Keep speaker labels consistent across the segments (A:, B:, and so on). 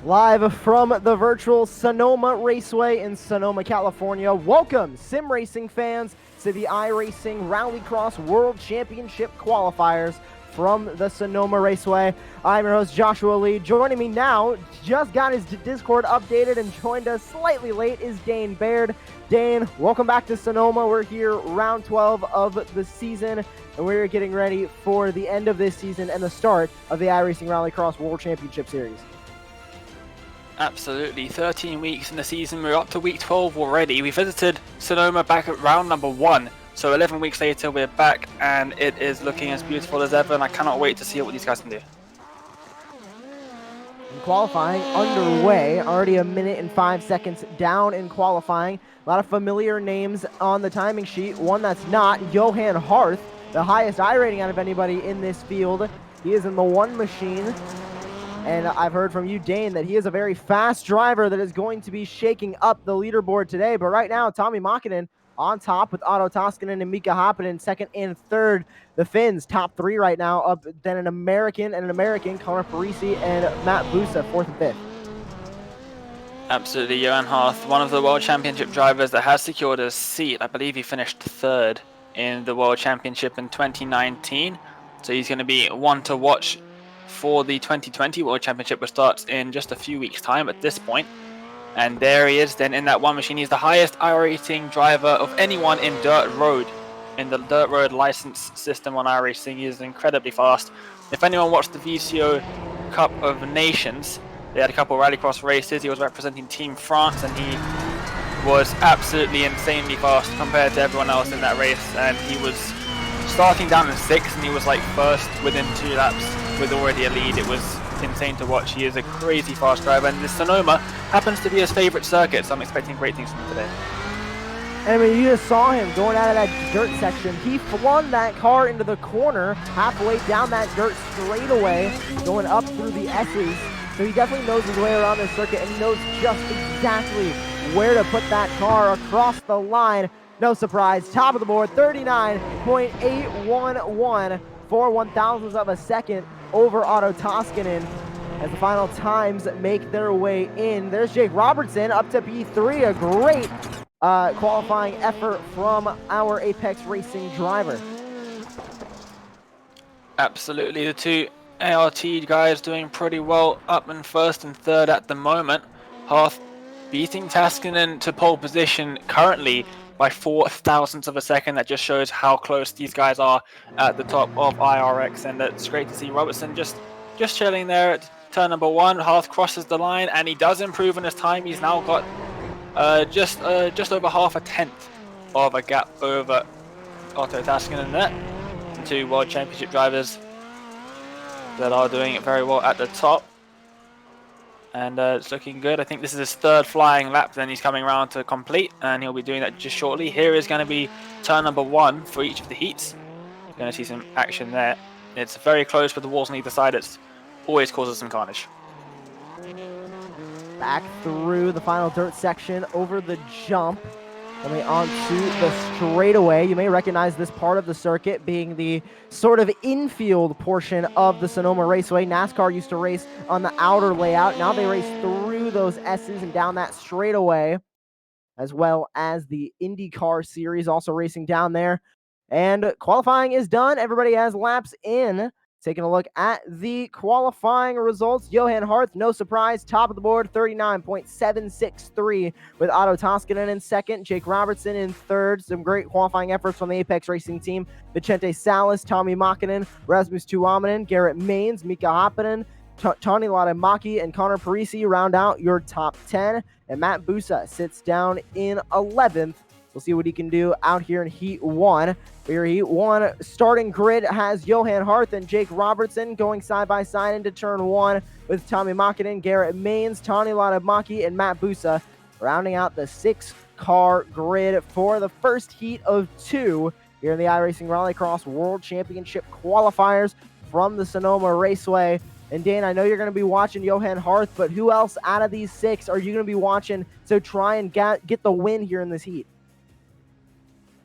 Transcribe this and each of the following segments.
A: Live from the virtual Sonoma Raceway in Sonoma, California. Welcome, sim racing fans, to the iRacing Rallycross World Championship Qualifiers from the Sonoma Raceway. I'm your host, Joshua Lee. Joining me now, just got his Discord updated and joined us slightly late, is Dane Baird. Dane, welcome back to Sonoma. We're here round 12 of the season, and we're getting ready for the end of this season and the start of the iRacing Rallycross World Championship Series.
B: Absolutely, 13 weeks in the season, we're up to week 12 already. We visited Sonoma back at round number 1, so 11 weeks later we're back and it is looking as beautiful as ever, and I cannot wait to see what these guys can do.
A: And qualifying underway, already 1 minute and 5 seconds down in qualifying. A lot of familiar names on the timing sheet. One that's not, Johan Harth, the highest I rating out of anybody in this field. He is in the 1 machine. And I've heard from you, Dane, that he is a very fast driver that is going to be shaking up the leaderboard today. But right now, Tommi Mäkinen on top with Otto Toskinen and Mika Happinen second and third. The Finns top 3 right now, up then an American, Connor Parisi and Matt Busa, 4th and 5th.
B: Absolutely, Johan Harth, one of the World Championship drivers that has secured a seat. I believe he finished 3rd in the World Championship in 2019. So he's going to be one to watch for the 2020 World Championship, which starts in just a few weeks' time at this point. And there he is, then in that 1 machine. He's the highest iRacing driver of anyone in dirt road, in the dirt road license system on iRacing. He is incredibly fast. If anyone watched the VCO Cup of Nations, they had a couple of Rallycross races. He was representing Team France, and he was absolutely insanely fast compared to everyone else in that race. And he was starting down in 6th, and he was like first within 2 laps with already a lead. It was insane to watch. He is a crazy fast driver, and this Sonoma happens to be his favorite circuit, so I'm expecting great things from him today.
A: And I mean, you just saw him going out of that dirt section. He flung that car into the corner halfway down that dirt straightaway, going up through the S's. So he definitely knows his way around this circuit and knows just exactly where to put that car across the line. No surprise, top of the board, 39.811 for 1,000ths of a second over Otto Toskinen as the final times make their way in. There's Jake Robertson up to P3, a great qualifying effort from our Apex Racing driver.
B: Absolutely, the 2 ART guys doing pretty well, up in 1st and 3rd at the moment. Harth beating Toskinen to pole position currently by 0.04 of a second. That just shows how close these guys are at the top of IRX, and it's great to see Robertson just chilling there at turn number 1. Harth crosses the line, and he does improve on his time. He's now got just over half a tenth of a gap over Otto Toskinen there. 2 World Championship drivers that are doing it very well at the top. And it's looking good. I think this is his 3rd flying lap, then he's coming around to complete, and he'll be doing that just shortly. Here is going to be turn number 1 for each of the heats. You're going to see some action there. It's very close with the walls on either side. It always causes some carnage.
A: Back through the final dirt section, over the jump, coming onto the straightaway. You may recognize this part of the circuit being the sort of infield portion of the Sonoma Raceway. NASCAR used to race on the outer layout. Now they race through those S's and down that straightaway, as well as the IndyCar series also racing down there. And qualifying is done. Everybody has laps in. Taking a look at the qualifying results. Johan Harth, no surprise, top of the board, 39.763 with Otto Toskinen in 2nd. Jake Robertson in 3rd. Some great qualifying efforts from the Apex Racing team. Vicente Salas, Tommi Mäkinen, Rasmus Tuominen, Garrett Maines, Mika Happinen, Tani Latemaki, and Connor Parisi round out your top 10. And Matt Busa sits down in 11th. We'll see what he can do out here in Heat 1. Here, Heat 1 starting grid has Johan Harth and Jake Robertson going side by side into turn 1 with Tommi Mäkinen, Garrett Maines, Tani Latemaki, and Matt Busa, rounding out the 6-car grid for the first heat of 2 here in the iRacing Rallycross World Championship Qualifiers from the Sonoma Raceway. And Dane, I know you're going to be watching Johan Harth, but who else out of these 6 are you going to be watching to try and get the win here in this heat?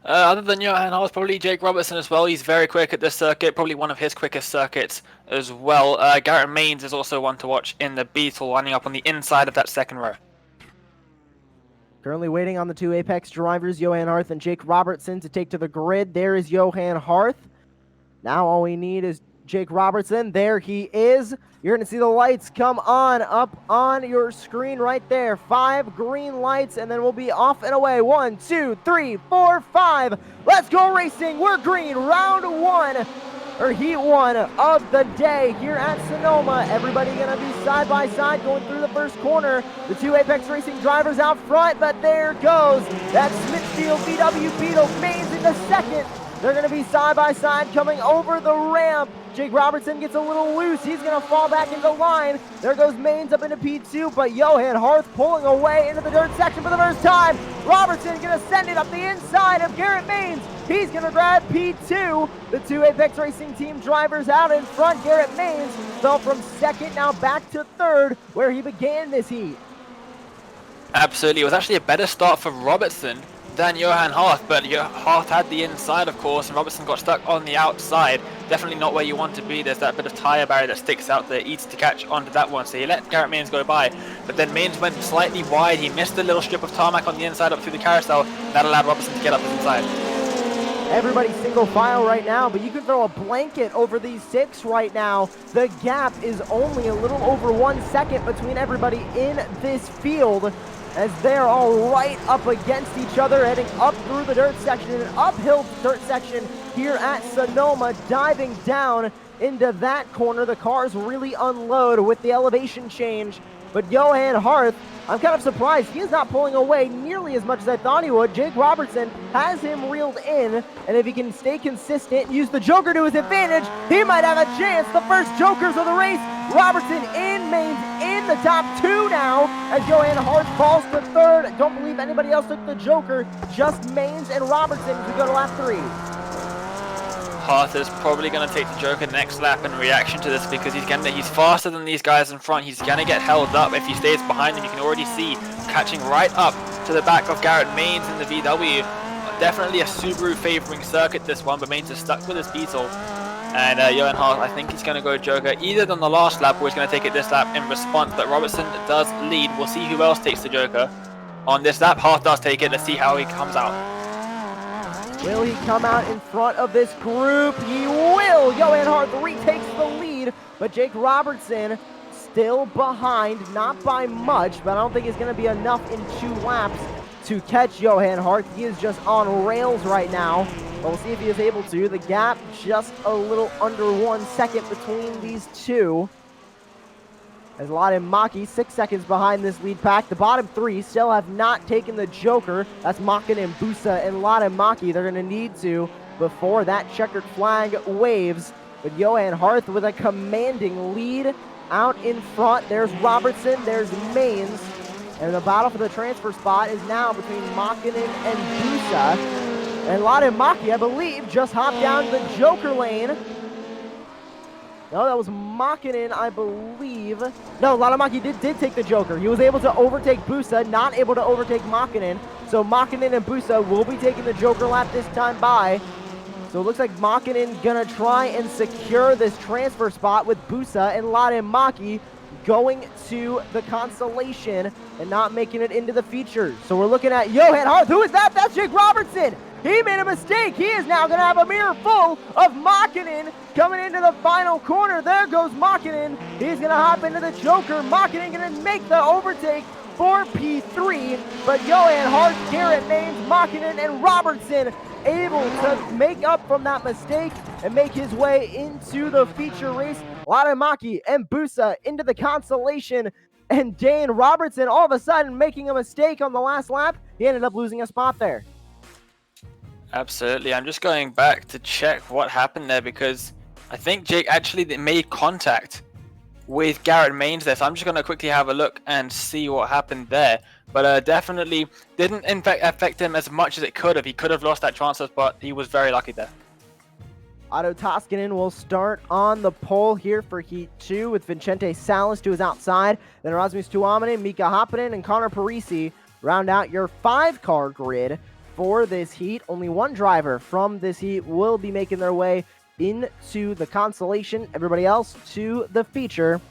B: Other than Johan Hart, probably Jake Robertson as well. He's very quick at this circuit, probably one of his quickest circuits as well. Garrett Maines is also one to watch in the Beetle, lining up on the inside of that second row.
A: Currently waiting on the two Apex drivers, Johan Harth and Jake Robertson, to take to the grid. There is Johan Harth. Now all we need is Jake Robertson. There he is. You're going to see the lights come on up on your screen right there. 5 green lights, and then we'll be off and away. 1, 2, 3, 4, 5. Let's go racing. We're green. Round 1, or heat 1 of the day here at Sonoma. Everybody going to be side by side going through the first corner. The two Apex Racing drivers out front, but there goes that Smithfield VW Beetle. Maines in the second. They're going to be side by side coming over the ramp. Jake Robertson gets a little loose. He's going to fall back into line. There goes Maines up into P2, but Johan Harth pulling away into the dirt section for the first time. Robertson going to send it up the inside of Garrett Maines. He's going to grab P2. The two Apex Racing team drivers out in front. Garrett Maines fell from second, now back to third, where he began this heat.
B: Absolutely. It was actually a better start for Robertson than Johan Harth, but Harth had the inside, of course, and Robertson got stuck on the outside. Definitely not where you want to be. There's that bit of tyre barrier that sticks out there, easy to catch onto that one, so he let Garrett Maines go by, but then Maines went slightly wide. He missed a little strip of tarmac on the inside up through the carousel. That allowed Robertson to get up his inside.
A: Everybody's single file right now, but you can throw a blanket over these 6 right now. The gap is only a little over 1 second between everybody in this field, as they're all right up against each other, heading up through the dirt section, an uphill dirt section here at Sonoma, diving down into that corner. The cars really unload with the elevation change, but Johan Harth, I'm kind of surprised he is not pulling away nearly as much as I thought he would. Jake Robertson has him reeled in, and if he can stay consistent, use the Joker to his advantage, he might have a chance. The first Jokers of the race. Robertson in, Maines in the top 2 now, as Johan Harth falls to third. I don't believe anybody else took the Joker, just Maines and Robertson as we go to lap 3.
B: Harth is probably going to take the Joker next lap in reaction to this, because he's faster than these guys in front. He's going to get held up if he stays behind them. You can already see catching right up to the back of Garrett Maines in the VW. Definitely a Subaru favoring circuit this one, but Maines is stuck with his Beetle. And Johan Harth, I think he's going to go Joker either on the last lap or he's going to take it this lap in response. But Robertson does lead. We'll see who else takes the Joker on this lap. Harth does take it. Let's see how he comes out.
A: Will he come out in front of this group? He will! Johan Harth retakes the lead, but Jake Robertson still behind, not by much, but I don't think it's going to be enough in 2 laps to catch Johan Harth. He is just on rails right now, but we'll see if he is able to. The gap just a little under 1 second between these two. As Laden Maki 6 seconds behind this lead pack. The bottom 3 still have not taken the Joker. That's Makin and Busa and Laden Maki. They're going to need to before that checkered flag waves. But Johan Harth with a commanding lead out in front. There's Robertson, there's Maines. And the battle for the transfer spot is now between Makinen and Busa. And Laden Maki, I believe, just hopped down to the Joker lane. No, that was Makinen, I believe. No, Laden Maki did take the Joker. He was able to overtake Busa, not able to overtake Makinen. So Makinen and Busa will be taking the Joker lap this time by. So it looks like Makinen gonna try and secure this transfer spot with Busa and Laden Maki going to the Consolation and not making it into the features. So we're looking at Johan Harth. Who is that? That's Jake Robertson. He made a mistake. He is now going to have a mirror full of Makinen coming into the final corner. There goes Makinen. He's going to hop into the Joker. Makinen going to make the overtake for P3. But Johan Harth, Garrett Maines, Makinen, and Robertson able to make up from that mistake and make his way into the feature race. Laden Maki and Busa into the Consolation. And Dane Robertson all of a sudden making a mistake on the last lap. He ended up losing a spot there.
B: Absolutely. I'm just going back to check what happened there, because I think Jake actually made contact with Garrett Maines there. So I'm just going to quickly have a look and see what happened there. But definitely didn't in fact affect him as much as it could have. He could have lost that transfer spot. He was very lucky there.
A: Otto Toskinen will start on the pole here for Heat 2 with Vincente Salas to his outside. Then Rasmus Tuominen, Mika Happinen, and Connor Parisi round out your 5-car grid for this heat. Only one driver from this heat will be making their way into the Consolation. Everybody else to the feature.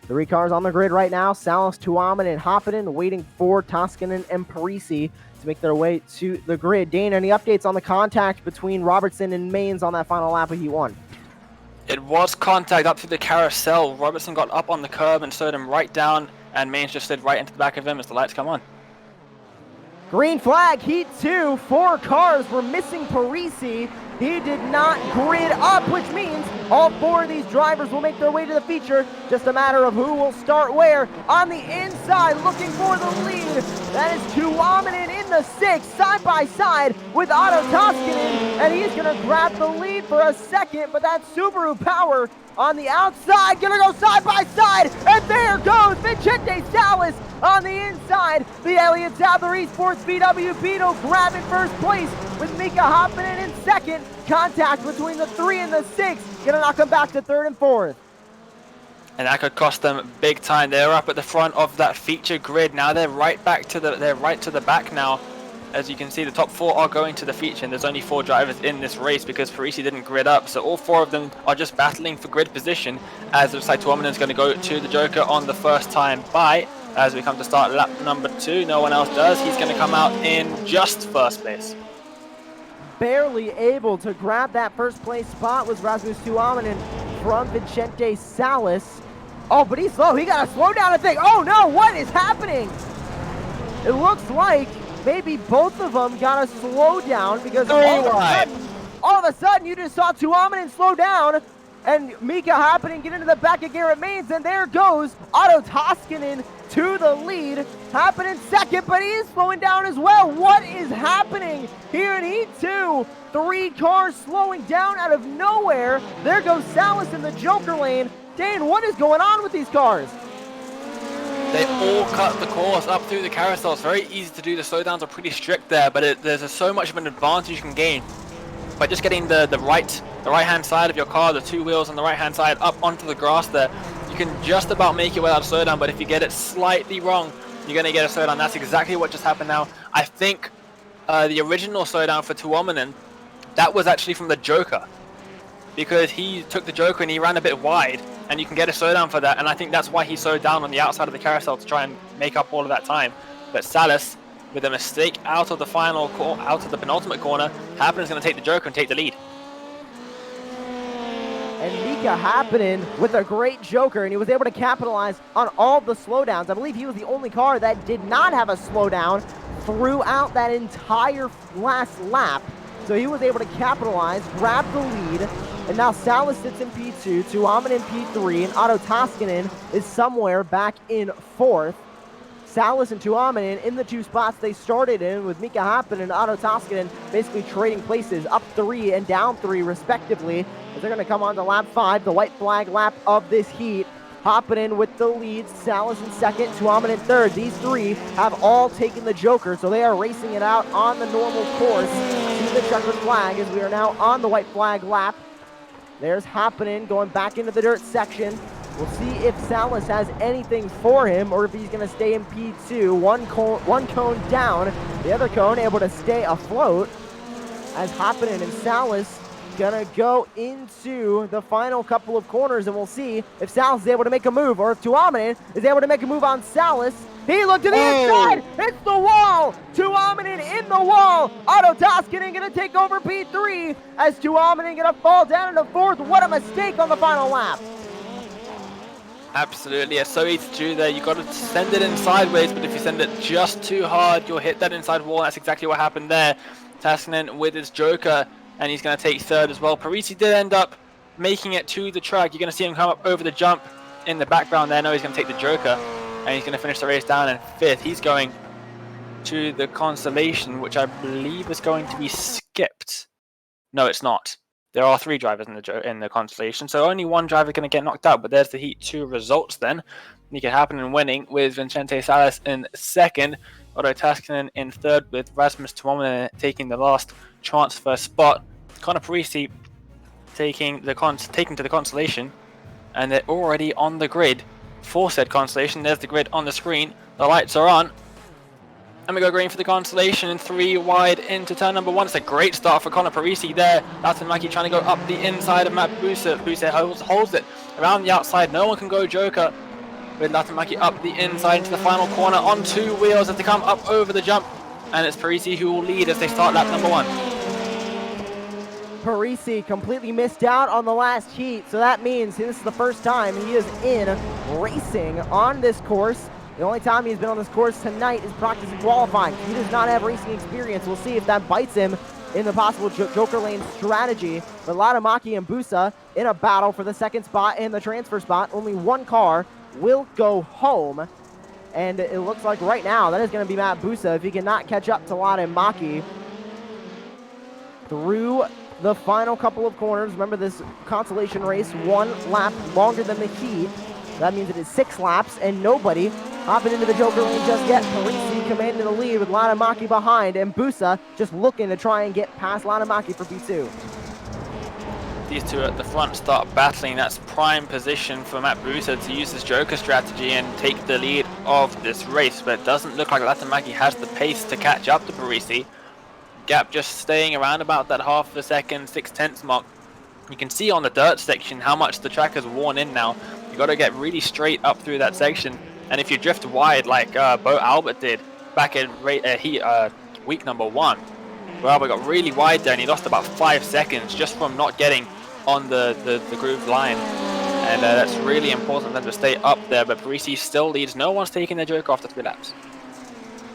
A: 3 cars on the grid right now. Salas, Tuaman, and Hoppinen waiting for Toskanen and Parisi to make their way to the grid. Dane, any updates on the contact between Robertson and Maines on that final lap of Heat 1?
B: It was contact up through the carousel. Robertson got up on the curb and slowed him right down, and Maines just slid right into the back of him as the lights come on.
A: Green flag, Heat 2. 4 cars were missing Parisi. He did not grid up, which means all 4 of these drivers will make their way to the feature. Just a matter of who will start where. On the inside, looking for the lead. That is Tuominen in the 6, side by side with Otto Toskanen. And he's going to grab the lead for a second, but that's Subaru Power on the outside, gonna go side by side, and there goes Vicente Salas on the inside. The Elliott Sadler Esports VW Beetle grabbing first place with Mika Hoppinen in second. Contact between the 3 and the 6, gonna knock them back to 3rd and 4th.
B: And that could cost them big time. They're up at the front of that feature grid now. They're right back to the back now. As you can see, the top 4 are going to the feature, and there's only 4 drivers in this race because Parisi didn't grid up. So all 4 of them are just battling for grid position, as it looks like Tuominen is going to go to the Joker on the first time by. As we come to start lap number 2, no one else does. He's going to come out in just first place.
A: Barely able to grab that first place spot was Rasmus Tuominen from Vicente Salas. Oh, but he's slow. He got to slow down and think, oh no, what is happening? It looks like maybe both of them got to slow down because all of a sudden you just saw Tuominen slow down and Mika Hoppinen get into the back of Garrett Maines, and there goes Otto Toskanen to the lead. Hoppinen second, but he is slowing down as well. What is happening here in Heat 2? 3 cars slowing down out of nowhere. There goes Salas in the Joker lane. Dane, what is going on with these cars?
B: They all cut the course up through the carousel. It's very easy to do. The slowdowns are pretty strict there, but there's so much of an advantage you can gain by just getting the right-hand side of your car, the 2 wheels on the right-hand side, up onto the grass there. You can just about make it without a slowdown, but if you get it slightly wrong, you're going to get a slowdown. That's exactly what just happened now. I think the original slowdown for Tuominen, that was actually from the Joker, because he took the Joker and he ran a bit wide, and you can get a slowdown for that, and I think that's why he slowed down on the outside of the carousel to try and make up all of that time. But Salas, with a mistake out of the penultimate corner, Hoppinen is going to take the Joker and take the lead.
A: And Mika Hoppinen with a great Joker, and he was able to capitalize on all the slowdowns. I believe he was the only car that did not have a slowdown throughout that entire last lap. So he was able to capitalize, grab the lead, and now Salas sits in P2, Tuominen in P3, and Otto Toskanen is somewhere back in 4th. Salas and Tuominen in the 2 spots they started in, with Mika Hoppinen and Otto Toskanen basically trading places, up 3 and down 3 respectively, as they're going to come on to lap 5, the white flag lap of this heat. Hoppinen with the lead, Salas in second, Tuominen in third. These 3 have all taken the Joker, so they are racing it out on the normal course to the checkered flag, as we are now on the white flag lap. There's Hoppinen going back into the dirt section. We'll see if Salas has anything for him or if he's going to stay in P2. One cone down, the other cone able to stay afloat, as Hoppinen and Salas gonna go into the final couple of corners, and we'll see if Salas is able to make a move or if Tuominen is able to make a move on Salas. He looked to the inside, hits the wall. Tuominen in the wall. Otto Toskanen gonna take over P3 as Tuominen gonna fall down into 4th. What a mistake on the final lap.
B: Absolutely, it's so easy to do there. You got to send it in sideways, but if you send it just too hard, you'll hit that inside wall. That's exactly what happened there. Toskanen with his Joker, and he's going to take 3rd as well. Parisi did end up making it to the track. You're going to see him come up over the jump in the background there. No, he's going to take the Joker, and he's going to finish the race down in 5th. He's going to the Consolation, which I believe is going to be skipped. No, it's not. There are 3 drivers in the Consolation, so only 1 driver going to get knocked out. But there's the Heat 2 results then. It could happen in winning with Vicente Salas in 2nd, Otto Toskanen in 3rd, with Rasmus Tuominen taking the last transfer spot. Connor Parisi taking to the Consolation, and they're already on the grid for said Consolation. There's the grid on the screen. The lights are on, And we go green for the Consolation and 3 wide into turn number 1. It's a great start for Connor Parisi there. Latimaki trying to go up the inside of Matt Busa. Busa holds it around the outside. No one can go Joker. With Latimaki up the inside into the final corner on 2 wheels as they come up over the jump. And it's Parisi who will lead as they start lap number 1.
A: Parisi completely missed out on the last heat, so that means this is the first time he is in racing on this course. The only time he's been on this course tonight is practicing qualifying. He does not have racing experience. We'll see if that bites him in the possible Joker Lane strategy. But Latimaki and Busa in a battle for the second spot and the transfer spot. Only one car will go home. And it looks like right now that is going to be Matt Busa if he cannot catch up to Latimaki through the final couple of corners. Remember, this Consolation race, 1 lap longer than the heat. That means it is 6 laps and nobody hopping into the Joker Lane just yet. Parisi commanding the lead with Latimaki behind, and Busa just looking to try and get past Latimaki for P2.
B: These two at the front start battling. That's prime position for Matt Busa to use his Joker strategy and take the lead of this race, but it doesn't look like Latimaki has the pace to catch up to Parisi. Gap just staying around about that half a second, 6/10 mark. You can see on the dirt section how much the track has worn in now. You got to get really straight up through that section, and if you drift wide like Bo Albert did back in week number 1, Bo Albert got really wide there and he lost about 5 seconds just from not getting on the groove line, and that's really important then to stay up there. But Parisi still leads. No one's taking their Joker after 3 laps.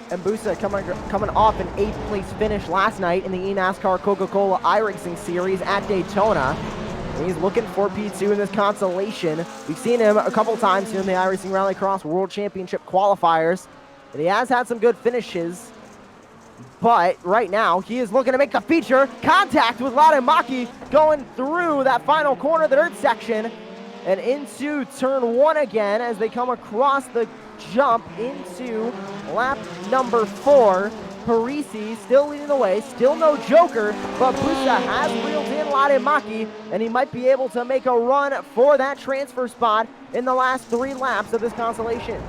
A: And Busa coming off an 8th place finish last night in the eNASCAR Coca-Cola iRacing Series at Daytona. And he's looking for P2 in this Consolation. We've seen him a couple times here in the iRacing Rallycross World Championship Qualifiers. And he has had some good finishes. But right now, he is looking to make the feature. Contact with Latimaki going through that final corner of the dirt section. And into turn 1 again as they come across the jump into lap number 4. Parisi still leading the way, still no Joker, but Busa has reeled in Latimaki, and he might be able to make a run for that transfer spot in the last 3 laps of this Consolation.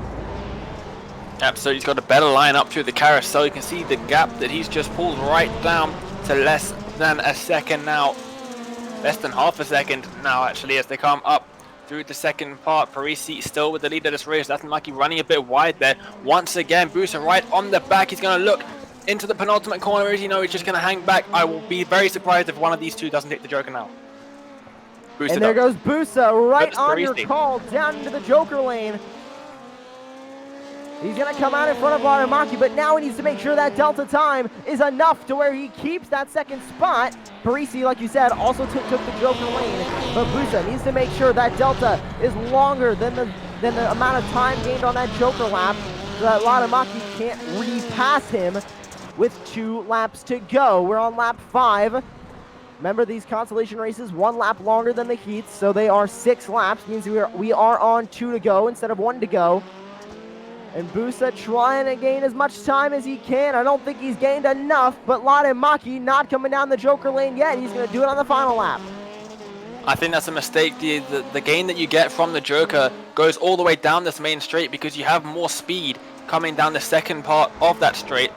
B: So he's got a better line up through the carousel. You can see the gap that he's just pulled right down to less than a second now. Less than half a second now, actually, as they come up through the second part. Parisi still with the lead of this race. Latimaki running a bit wide there. Once again, Busa right on the back. He's going to look into the penultimate corner. As you know, he's just going to hang back. I will be very surprised if one of these two doesn't take the Joker now. Busa
A: and there goes Busa right on your
B: Parisi.
A: call down into the Joker Lane. He's going to come out in front of Latimaki, but now he needs to make sure that delta time is enough to where he keeps that second spot. Parisi, like you said, also took the Joker Lane, but Busa needs to make sure that delta is longer than the amount of time gained on that Joker lap, so that Latimaki can't repass him with 2 laps to go. We're on lap 5. Remember, these Consolation races, 1 lap longer than the heats, so they are 6 laps, means we are on 2 to go instead of 1 to go. And Busa trying to gain as much time as he can. I don't think he's gained enough, but Latimaki not coming down the Joker Lane yet. He's going to do it on the final lap.
B: I think that's a mistake. The gain that you get from the Joker goes all the way down this main straight because you have more speed coming down the second part of that straight,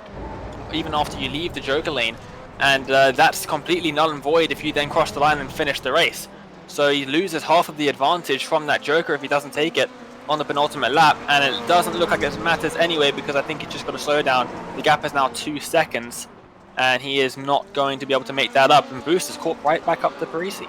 B: even after you leave the Joker Lane. And that's completely null and void if you then cross the line and finish the race. So he loses half of the advantage from that Joker if he doesn't take it on the penultimate lap, and it doesn't look like it matters anyway because I think he's just got to slow down. The gap is now 2 seconds, and he is not going to be able to make that up, and Busa's caught right back up to Parisi.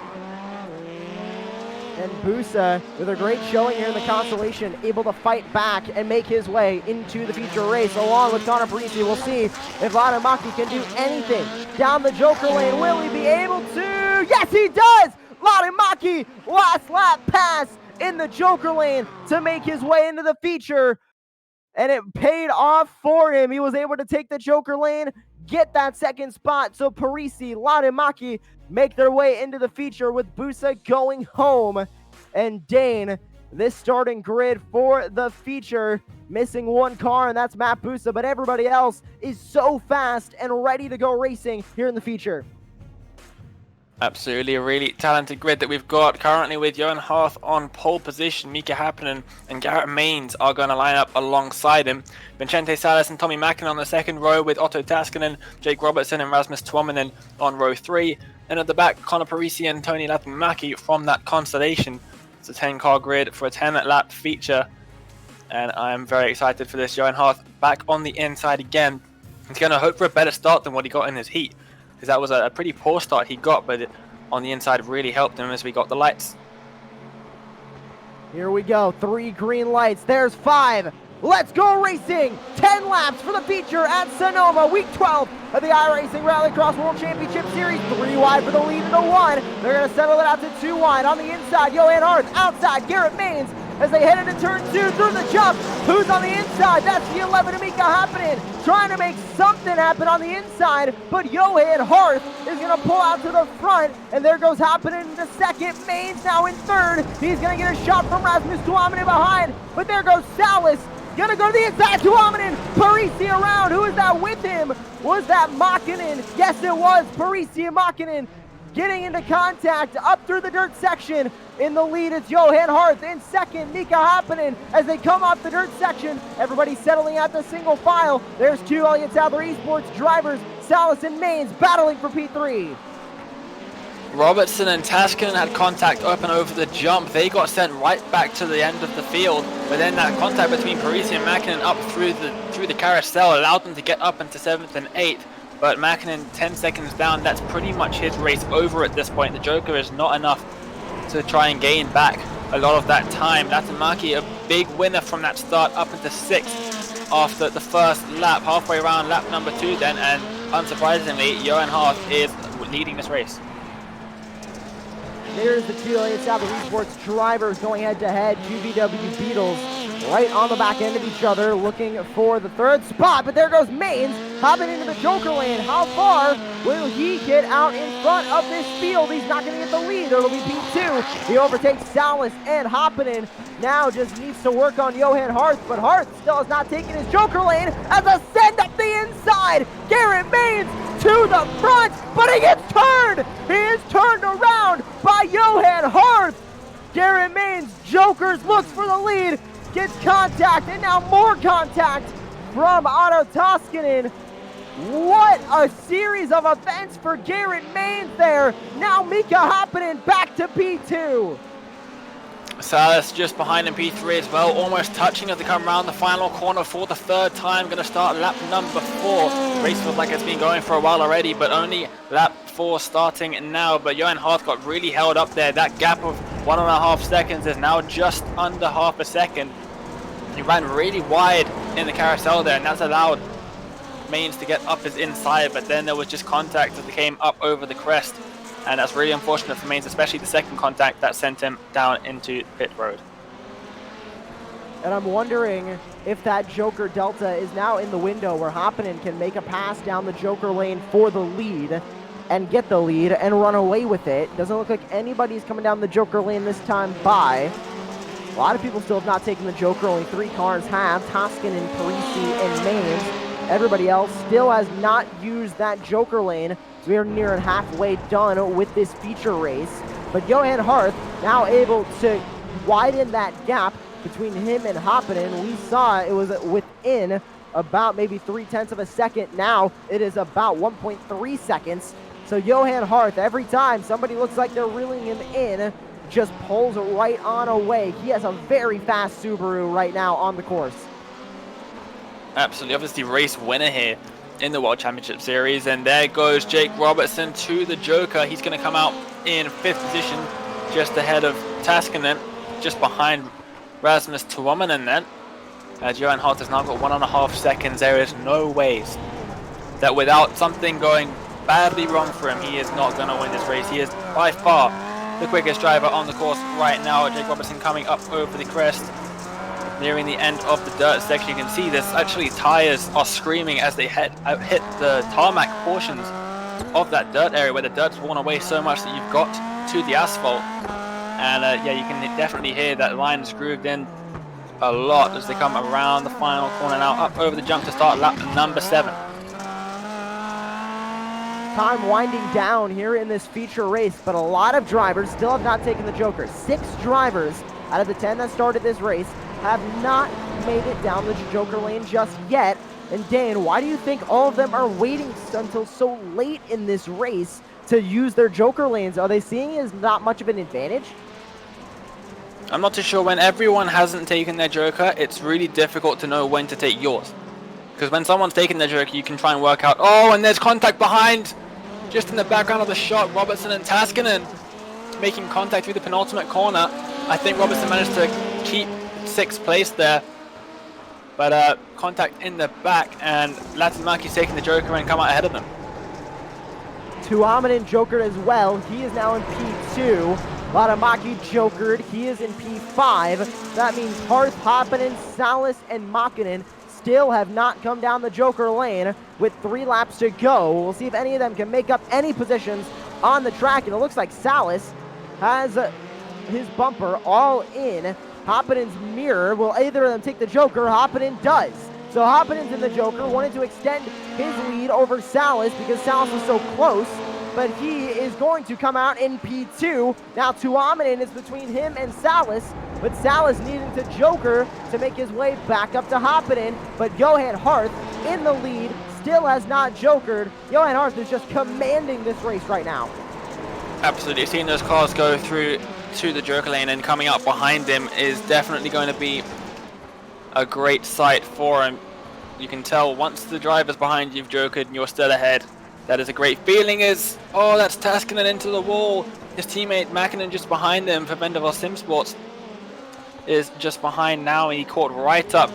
A: And Busa, with a great showing here in the Consolation, able to fight back and make his way into the feature race along with Connor Parisi. We'll see if Latimaki can do anything down the Joker Lane. Will he be able to? Yes, he does! Latimaki, last lap pass in the Joker Lane to make his way into the feature, and it paid off for him. He was able to take the Joker Lane, get that second spot, so Parisi, Latimaki make their way into the feature with Busa going home. And Dane, this starting grid for the feature, missing 1 car, and that's Matt Busa, but everybody else is so fast and ready to go racing here in the feature.
B: Absolutely, a really talented grid that we've got currently with Johan Harth on pole position. Mika Happinen and Garrett Maines are going to line up alongside him. Vincente Salas and Tommy Mackin on the second row with Otto Taskinen, Jake Robertson and Rasmus Tuominen on row 3. And at the back, Connor Parisi and Tony Latimaki from that Consolation. It's a 10-car grid for a 10-lap feature. And I'm very excited for this. Johan Harth back on the inside again. He's going to hope for a better start than what he got in his heat, because that was a pretty poor start he got, but on the inside really helped him as we got the lights.
A: Here we go, 3 green lights, there's 5. Let's go racing! 10 laps for the feature at Sonoma, week 12 of the iRacing Rallycross World Championship Series. 3 wide for the lead into 1. They're going to settle it out to 2 wide. On the inside, Johan Harth. Outside, Garrett Maines as they head into turn 2 through the jump. Who's on the inside? That's the 11 Mika Happinen, trying to make something happen on the inside, but Johan Harth is going to pull out to the front, and there goes Happinen into second. Maines now in third. He's going to get a shot from Rasmus Tuominen behind, but there goes Salas. Gonna go to the inside, Tuominen, Parisi around. Who is that with him? Was that Makinen? Yes, it was Parisi and Makinen getting into contact up through the dirt section. In the lead, it's Johan Harth. In second, Mika Happinen as they come off the dirt section. Everybody settling out the single file. There's 2 Elliott Sadler Esports drivers, Salas and Maines, battling for P3.
B: Robertson and Taskinen had contact up and over the jump. They got sent right back to the end of the field, but then that contact between Parisi and Makinen up through the carousel allowed them to get up into 7th and 8th. But Makinen 10 seconds down, that's pretty much his race over at this point. The Joker is not enough to try and gain back a lot of that time. Latimaki, a big winner from that start, up into 6th after the first lap, halfway around lap number 2 then, and unsurprisingly, Johan Harth is leading this race.
A: There's the 2 Elliott Sadler Esports drivers going head-to-head. 2 VW Beetles right on the back end of each other, looking for the 3rd spot. But there goes Maines, hopping into the Joker lane. How far will he get out in front of this field? He's not going to get the lead. It'll be P2. He overtakes Salas and Happinen. Now just needs to work on Johan Harth, but Harth still has not taken his Joker lane as a send up the inside. Garrett Maines to the front, but he gets turned. He is turned around by Johan Harth. Garrett Maines, Jokers, looks for the lead, gets contact, and now more contact from Otto Taskinen. What a series of events for Garrett Maines there. Now Mika Happinen back to P2.
B: Salas just behind in P3 as well, almost touching as they come around the final corner for the 3rd time. Going to start lap number 4. Race feels like it's been going for a while already, but only lap 4 starting now. But Johan Harth got really held up there. That gap of 1.5 seconds is now just under half a second. He ran really wide in the carousel there, and that's allowed Maines to get up his inside, but then there was just contact as they came up over the crest. And that's really unfortunate for Maines, especially the second contact that sent him down into pit road.
A: And I'm wondering if that Joker Delta is now in the window where Happinen can make a pass down the Joker lane for the lead and get the lead and run away with it. Doesn't look like anybody's coming down the Joker lane this time by. A lot of people still have not taken the Joker. Only 3 cars have. Taskinen, Parisi, and Maines. Everybody else still has not used that Joker lane. So we are near halfway done with this feature race. But Johan Harth now able to widen that gap between him and Happinen. We saw it was within about maybe 0.3 of a second. Now it is about 1.3 seconds. So Johan Harth, every time somebody looks like they're reeling him in, just pulls right on away. He has a very fast Subaru right now on the course.
B: Absolutely, obviously race winner here in the World Championship Series, and there goes Jake Robertson to the Joker. He's going to come out in 5th position, just ahead of Taskinen, just behind Rasmus Tuominen then. As Johan Harth has now got 1.5 seconds, there is no ways that without something going badly wrong for him, he is not going to win this race. He is by far the quickest driver on the course right now. Jake Robertson coming up over the crest, nearing the end of the dirt section. You can see this, actually tires are screaming as they hit the tarmac portions of that dirt area where the dirt's worn away so much that you've got to the asphalt. And yeah, you can definitely hear that line is grooved in a lot as they come around the final corner now, up over the jump to start lap number 7.
A: time winding down here in this feature race, but a lot of drivers still have not taken the Joker. 6 drivers out of the 10 that started this race have not made it down the Joker lane just yet. And Dane, why do you think all of them are waiting until so late in this race to use their Joker lanes? Are they seeing it as not much of an advantage?
B: I'm not too sure. When everyone hasn't taken their Joker, it's really difficult to know when to take yours. Because when someone's taking their Joker, you can try and work out, oh, and there's contact behind. Just in the background of the shot, Robertson and Taskinen making contact through the penultimate corner. I think Robertson managed to keep 6th place there. But contact in the back, and Latinmaki's taking the Joker and come out ahead of them.
A: Tuominen jokered as well. He is now in P2. Latamaki jokered. He is in P5. That means Harth, Hoppinen, Salas, and Makinen still have not come down the Joker lane with 3 laps to go. We'll see if any of them can make up any positions on the track. And it looks like Salas has his bumper all in. Hoppinen's mirror. Will either of them take the Joker? Hoppinen does. So Hoppinen's in the Joker, wanted to extend his lead over Salas because Salas was so close, but he is going to come out in P2. Now Tuominen is between him and Salas, but Salas needing to Joker to make his way back up to Hoppinen, but Johan Harth in the lead, still has not Jokered. Johan Harth is just commanding this race right now.
B: Absolutely, seeing those cars go through to the Joker lane and coming up behind him is definitely going to be a great sight for him. You can tell once the driver's behind you've Jokered and you're still ahead, that is a great feeling. Is, oh, that's Taskinen into the wall. His teammate Makinen just behind him for Vendaval Sim Sports is just behind now, and he caught right up,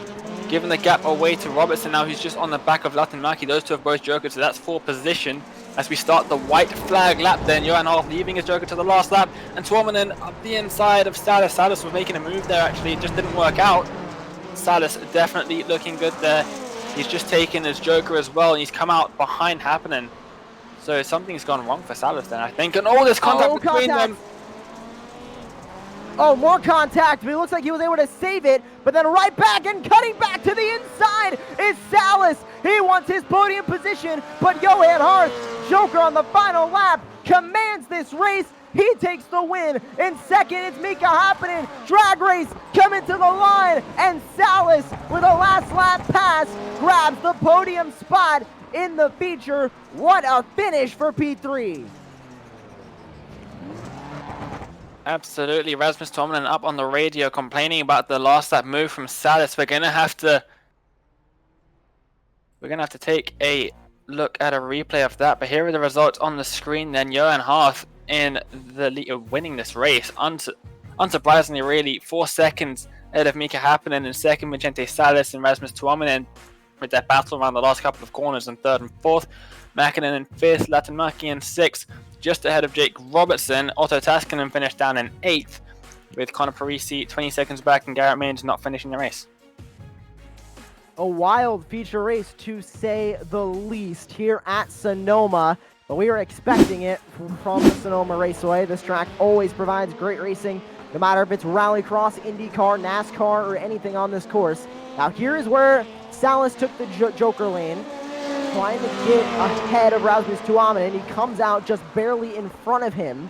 B: giving the gap away to Robertson now, who's just on the back of Latinmaki. Those two have both Jokered, so that's 4th position. As we start the white flag lap then, Johan Harth leaving his Joker to the last lap, and Tuominen up the inside of Salas. Salas was making a move there actually, it just didn't work out. Salas definitely looking good there. He's just taken his Joker as well, and he's come out behind Happinen. So something's gone wrong for Salas then, I think. And all this contact between them.
A: Oh, more contact, but it looks like he was able to save it, but then right back and cutting back to the inside is Salas. He wants his podium position, but Johan Harth, Joker on the final lap, commands this race. He takes the win. In second, it's Mika Happinen. Drag race coming to the line, and Salas, with a last lap pass, grabs the podium spot in the feature. What a finish for P3.
B: Absolutely, Rasmus Tuominen up on the radio complaining about the last lap move from Salas. We're gonna have to take a look at a replay of that. But here are the results on the screen. Then Johan Harth in the lead, winning this race. Unsurprisingly, really, 4 seconds ahead of Mika Happinen in second, Vicente Salas and Rasmus Tuominen with that battle around the last couple of corners in 3rd and 4th. Makinen in 5th, Latinmaki in 6th, just ahead of Jake Robertson. Otto Taskinen finished down in 8th, with Connor Parisi 20 seconds back and Garrett Maines not finishing the race.
A: A wild feature race, to say the least, here at Sonoma. But we are expecting it from the Sonoma Raceway. This track always provides great racing, no matter if it's Rallycross, IndyCar, NASCAR, or anything on this course. Now here is where Salas took the Joker lane, trying to get ahead of Rasmus Tuominen. He comes out just barely in front of him.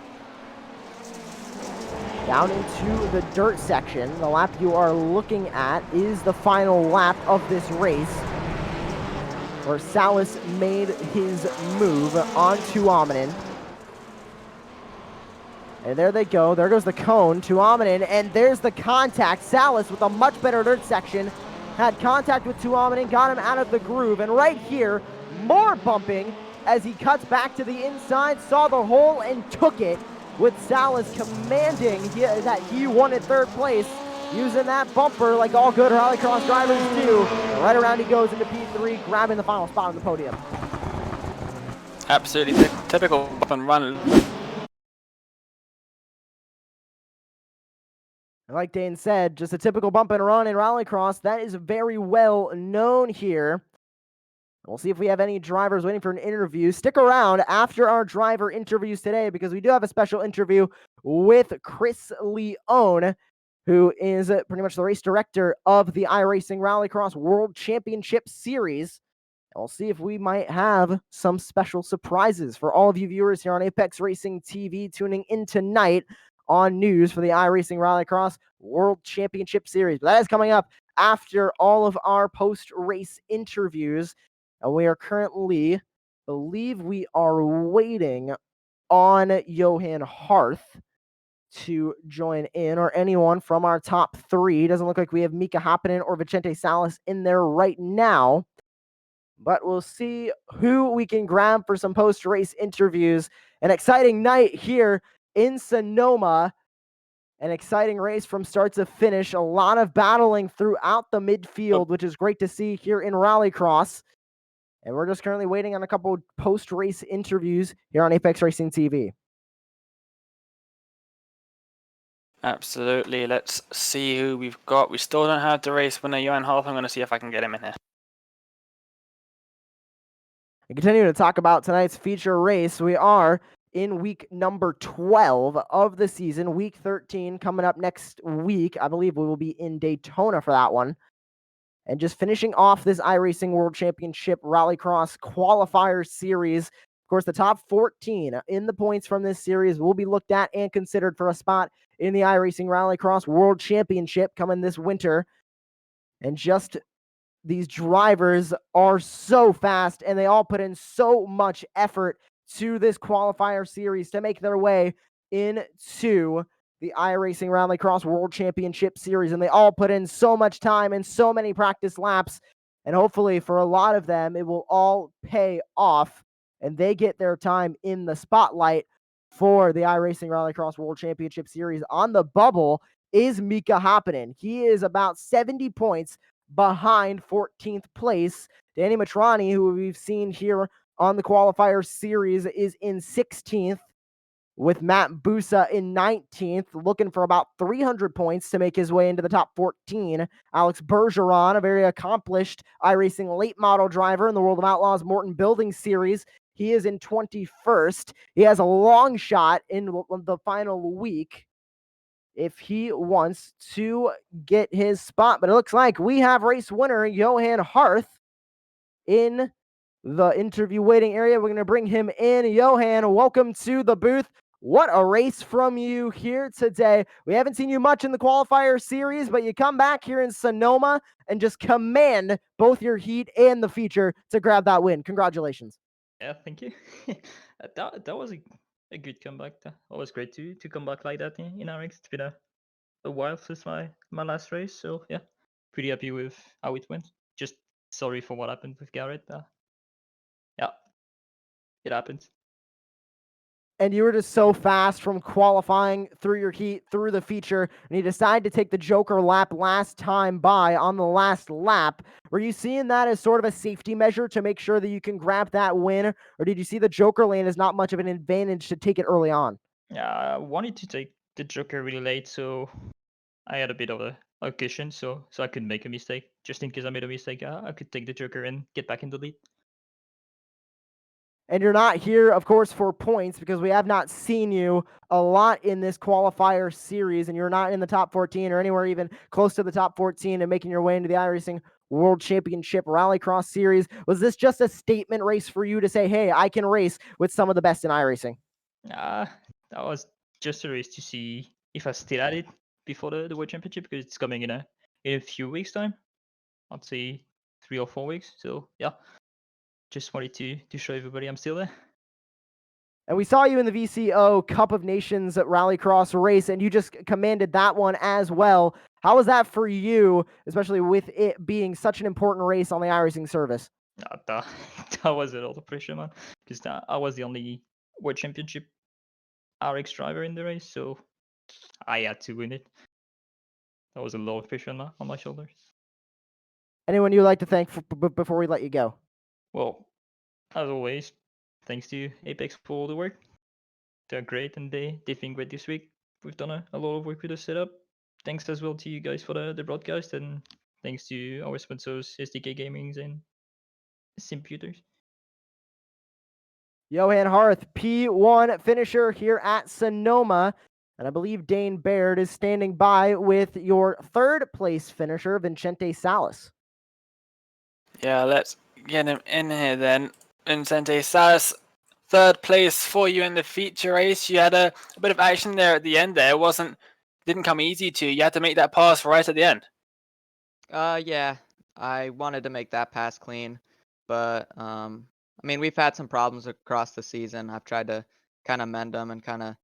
A: Down into the dirt section. The lap you are looking at is the final lap of this race, where Salas made his move on Tuominen. And there they go. There goes the cone. Tuominen, and there's the contact. Salas, with a much better dirt section, had contact with Tuominen, got him out of the groove. And right here, more bumping as he cuts back to the inside, saw the hole and took it, with Salas commanding that he wanted 3rd place, using that bumper like all good Rallycross drivers do. And right around he goes into P3, grabbing the final spot on the podium.
B: Absolutely typical bump and run.
A: Like Dane said, just a typical bump and run in Rallycross. That is very well known here. We'll see if we have any drivers waiting for an interview. Stick around after our driver interviews today, because we do have a special interview with Chris Leone, who is pretty much the race director of the iRacing Rallycross World Championship Series. We'll see if we might have some special surprises for all of you viewers here on Apex Racing TV tuning in tonight on news for the iRacing Rallycross World Championship Series. But that is coming up after all of our post-race interviews. And we are currently, believe we are waiting on Johan Harth to join in, or anyone from our top three. Doesn't look like we have Mika Happinen or Vicente Salas in there right now. But we'll see who we can grab for some post-race interviews. An exciting night here in Sonoma. An exciting race from start to finish. A lot of battling throughout the midfield, which is great to see here in Rallycross. And we're just currently waiting on a couple post-race interviews here on Apex Racing TV.
B: Absolutely. Let's see who we've got. We still don't have the race winner, Johan Harth. I'm going to see if I can get him in here.
A: And continuing to talk about tonight's feature race, we are in week number 12 of the season. Week 13 coming up next week. I believe we will be in Daytona for that one. And just finishing off this iRacing World Championship Rallycross Qualifier Series. Of course, the top 14 in the points from this series will be looked at and considered for a spot in the iRacing Rallycross World Championship coming this winter. And just these drivers are so fast, and they all put in so much effort to this qualifier series to make their way into the iRacing Rallycross World Championship Series. And they all put in so much time and so many practice laps. And hopefully for a lot of them, it will all pay off and they get their time in the spotlight for the iRacing Rallycross World Championship Series. On the bubble is Mika Happinen. He is about 70 points behind 14th place. Danny Matrani, who we've seen here on the qualifier series, is in 16th, with Matt Busa in 19th, looking for about 300 points to make his way into the top 14. Alex Bergeron, a very accomplished iRacing late model driver in the World of Outlaws Morton Building Series, he is in 21st. He has a long shot in the final week if he wants to get his spot. But it looks like we have race winner Johan Harth in the interview waiting area. We're going to bring him in. Johan, welcome to the booth. What a race from you here today. We haven't seen you much in the qualifier series, but you come back here in Sonoma and just command both your heat and the feature to grab that win. Congratulations.
C: Yeah, thank you. that was a good comeback. Always great to come back like that in RX. It's been a while since my last race, so yeah, pretty happy with how it went. Just sorry for what happened with Garrett. Yeah, it happens.
A: And you were just so fast from qualifying through your heat, through the feature, and you decided to take the Joker lap last time by on the last lap. Were you seeing that as sort of a safety measure to make sure that you can grab that win, or did you see the Joker lane as not much of an advantage to take it early on?
C: Yeah, I wanted to take the Joker really late, so I had a bit of a cushion, so I could make a mistake. Just in case I made a mistake, I could take the Joker and get back in the lead.
A: And you're not here, of course, for points because we have not seen you a lot in this qualifier series, and you're not in the top 14 or anywhere even close to the top 14 and making your way into the iRacing World Championship Rallycross Series. Was this just a statement race for you to say, hey, I can race with some of the best in iRacing?
C: That was just a race to see if I still had it before the World Championship, because it's coming in a few weeks' time. I'd say 3 or 4 weeks. So yeah, just wanted to show everybody I'm still there.
A: And we saw you in the VCO Cup of Nations Rallycross race, and you just commanded that one as well. How was that for you, especially with it being such an important race on the iRacing service?
C: That was a lot of pressure, man, because I was the only World Championship RX driver in the race, so I had to win it. That was a lot of pressure on my shoulders.
A: Anyone you'd like to thank before we let you go?
C: Well, as always, thanks to Apex for all the work. They're great, and they've been great this week. We've done a lot of work with the setup. Thanks as well to you guys for the broadcast, and thanks to our sponsors, SDK Gamings and Simputers.
A: Johan Harth, P1 finisher here at Sonoma. And I believe Dane Baird is standing by with your third place finisher, Vicente Salas.
B: Yeah, let's get him in here then. Vincente Salas, third place for you in the feature race. You had a bit of action there at the end there. Didn't come easy to you. You had to make that pass right at the end.
D: Yeah, I wanted to make that pass clean, but I mean, we've had some problems across the season. I've tried to kind of mend them and kind of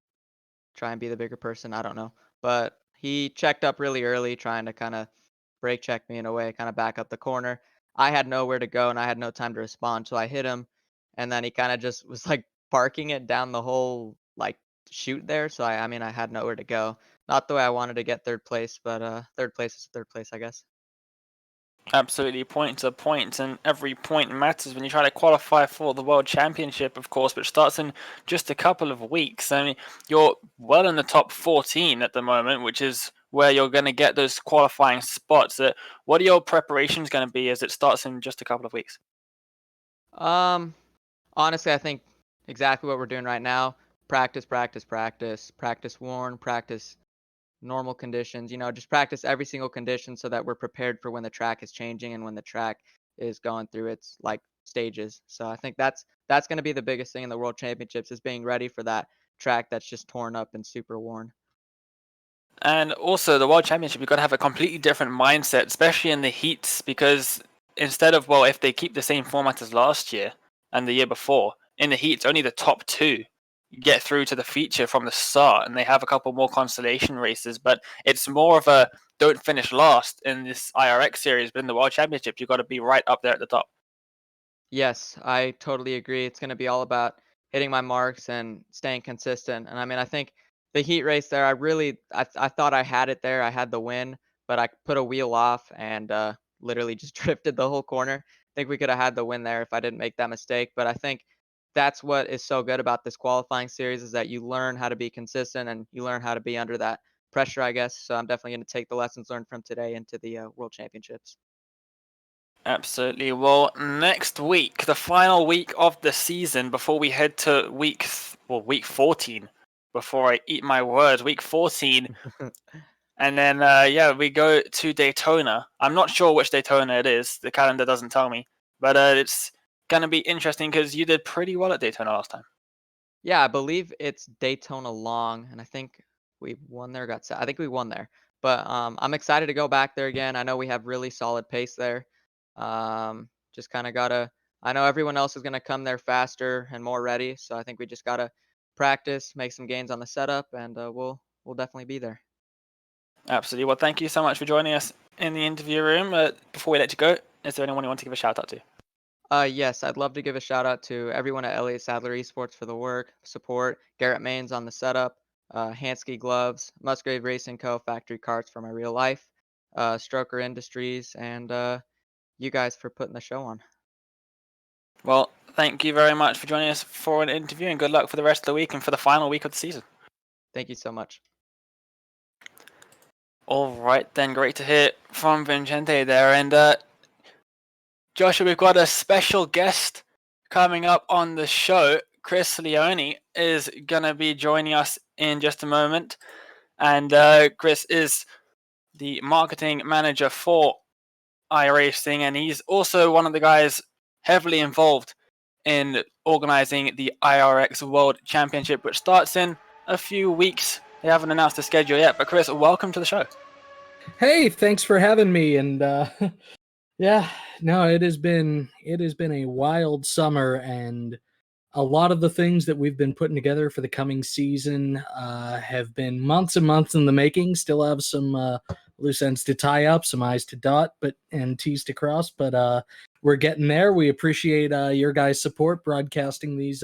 D: try and be the bigger person. I don't know, but he checked up really early, trying to kind of brake check me in a way, kind of back up the corner. I had nowhere to go and I had no time to respond, so I hit him, and then he kind of just was like parking it down the whole like chute there. So I mean, I had nowhere to go. Not the way I wanted to get third place, but third place is third place, I guess.
B: Absolutely, points are points, and every point matters when you try to qualify for the World Championship, of course, which starts in just a couple of weeks. I mean, you're well in the top 14 at the moment, which is where you're going to get those qualifying spots. What are your preparations going to be as it starts in just a couple of weeks?
D: Honestly, I think exactly what we're doing right now. Practice, practice, practice, practice worn, practice normal conditions, just practice every single condition so that we're prepared for when the track is changing and when the track is going through its like stages. So I think that's going to be the biggest thing in the World Championships is being ready for that track that's just torn up and super worn.
B: And also, the World Championship, you've got to have a completely different mindset, especially in the heats, because instead of, well, if they keep the same format as last year and the year before, in the heats, only the top two get through to the feature from the start, and they have a couple more consolation races, but it's more of a don't finish last in this IRX series, but in the World Championship, you've got to be right up there at the top.
D: Yes, I totally agree. It's going to be all about hitting my marks and staying consistent. And I mean, I think the heat race there, I thought I had it there. I had the win, but I put a wheel off and literally just drifted the whole corner. I think we could have had the win there if I didn't make that mistake. But I think that's what is so good about this qualifying series is that you learn how to be consistent and you learn how to be under that pressure, I guess. So I'm definitely going to take the lessons learned from today into the World Championships.
B: Absolutely. Well, next week, the final week of the season, before we head to week 14. Before I eat my words, week 14, and then we go to Daytona. I'm not sure which Daytona it is. The calendar doesn't tell me, but it's gonna be interesting because you did pretty well at Daytona last time.
D: Yeah, I believe it's Daytona Long, and I think we won there. I think we won there, but I'm excited to go back there again. I know we have really solid pace there. Just kind of gotta. I know everyone else is gonna come there faster and more ready, so I think we just gotta practice, make some gains on the setup, and we'll definitely be there.
B: Absolutely. Well, thank you so much for joining us in the interview room. Before we let you go, is there anyone you want to give a shout out to?
D: Yes, I'd love to give a shout out to everyone at Elliott Sadler Esports for the work, support, Garrett Maines on the setup, Hansky Gloves, Musgrave Racing Co. Factory Carts for my real life, Stroker Industries, and you guys for putting the show on.
B: Well, thank you very much for joining us for an interview, and good luck for the rest of the week and for the final week of the season.
D: Thank you so much.
B: All right, then. Great to hear from Vincente there. And Joshua, we've got a special guest coming up on the show. Chris Leone is going to be joining us in just a moment. And Chris is the marketing manager for iRacing, and he's also one of the guys heavily involved in organizing the IRX World Championship, which starts in a few weeks. They haven't announced the schedule yet, but Chris, welcome to the show.
E: Hey, thanks for having me. And yeah, no, it has been a wild summer, and a lot of the things that we've been putting together for the coming season have been months and months in the making. Still have some loose ends to tie up, some I's to dot, and T's to cross. But we're getting there. We appreciate your guys' support broadcasting these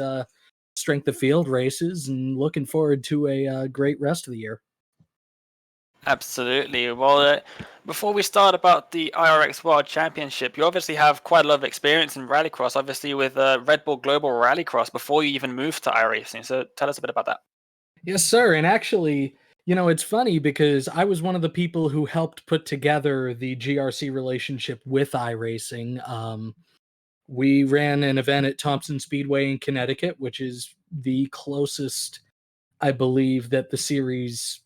E: strength of field races, and looking forward to a great rest of the year.
B: Absolutely. Well, before we start about the IRX World Championship, you obviously have quite a lot of experience in Rallycross, obviously with Red Bull Global Rallycross before you even moved to iRacing. So tell us a bit about that.
E: Yes, sir. And actually, it's funny because I was one of the people who helped put together the GRC relationship with iRacing. We ran an event at Thompson Speedway in Connecticut, which is the closest, I believe, that the series,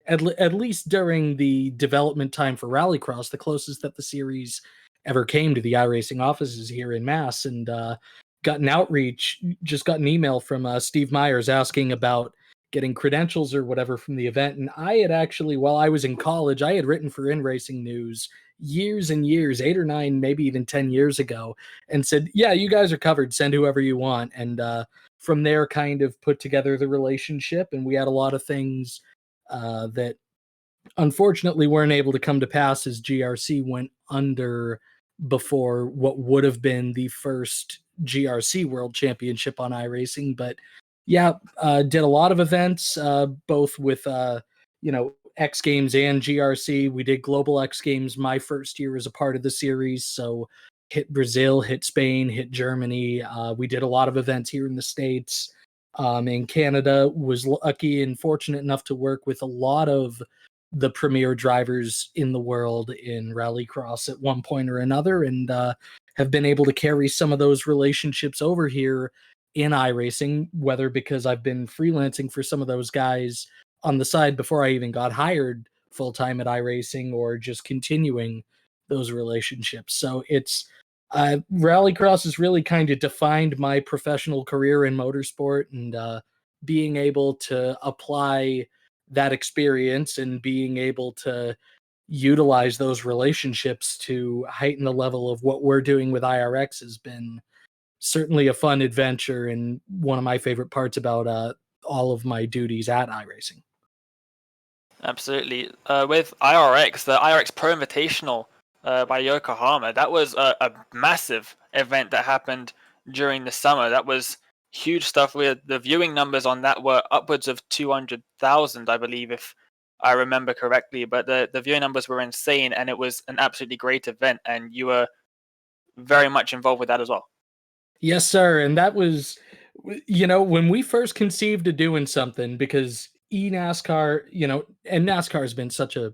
E: at least during the development time for Rallycross, the closest that the series ever came to the iRacing offices here in Mass, and got an outreach, just got an email from Steve Myers asking about getting credentials or whatever from the event. And I had actually, while I was in college, I had written for iRacing News years and years, 8 or 9, maybe even 10 years ago, and said, yeah, you guys are covered, send whoever you want. And from there kind of put together the relationship, and we had a lot of things that unfortunately weren't able to come to pass as GRC went under before what would have been the first GRC World Championship on iRacing. But yeah, did a lot of events, both with X Games and GRC. We did Global X Games my first year as a part of the series, so hit Brazil, hit Spain, hit Germany. We did a lot of events here in the States. In Canada, was lucky and fortunate enough to work with a lot of the premier drivers in the world in Rallycross at one point or another, and have been able to carry some of those relationships over here in iRacing, whether because I've been freelancing for some of those guys on the side before I even got hired full-time at iRacing, or just continuing those relationships. So it's Rallycross has really kind of defined my professional career in motorsport, and being able to apply that experience and being able to utilize those relationships to heighten the level of what we're doing with IRX has been certainly a fun adventure, and one of my favorite parts about all of my duties at iRacing.
B: Absolutely. With IRX, the IRX Pro Invitational by Yokohama, that was a massive event that happened during the summer. That was huge stuff. The viewing numbers on that were upwards of 200,000, I believe, if I remember correctly. But the viewing numbers were insane, and it was an absolutely great event, and you were very much involved with that as well.
E: Yes, sir. And that was, when we first conceived of doing something, because eNASCAR, and NASCAR has been such a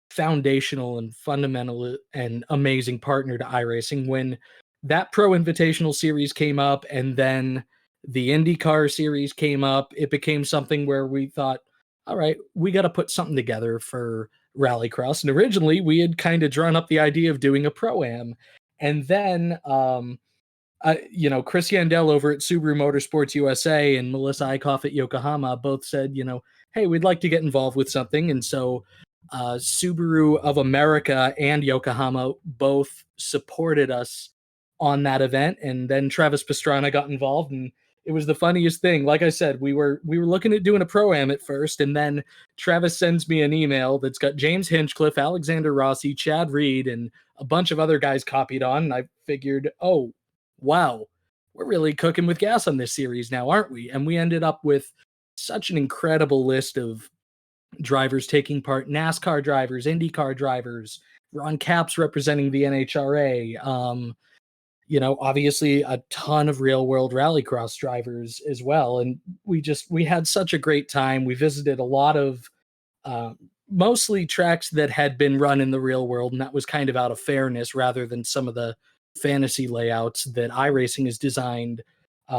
E: foundational and fundamental and amazing partner to iRacing. When that Pro Invitational Series came up, and then the IndyCar Series came up, it became something where we thought, all right, we got to put something together for Rallycross. And originally we had kind of drawn up the idea of doing a Pro-Am. And then Chris Yandel over at Subaru Motorsports USA and Melissa Eickhoff at Yokohama both said, hey, we'd like to get involved with something. And so Subaru of America and Yokohama both supported us on that event. And then Travis Pastrana got involved, and it was the funniest thing. Like I said, we were looking at doing a Pro-Am at first, and then Travis sends me an email that's got James Hinchcliffe, Alexander Rossi, Chad Reed, and a bunch of other guys copied on. And I figured, oh, wow, we're really cooking with gas on this series now, aren't we? And we ended up with such an incredible list of drivers taking part, NASCAR drivers, IndyCar drivers, Ron Capps representing the NHRA, obviously a ton of real world rallycross drivers as well. And we had such a great time. We visited a lot of mostly tracks that had been run in the real world, and that was kind of out of fairness rather than some of the fantasy layouts that iRacing has designed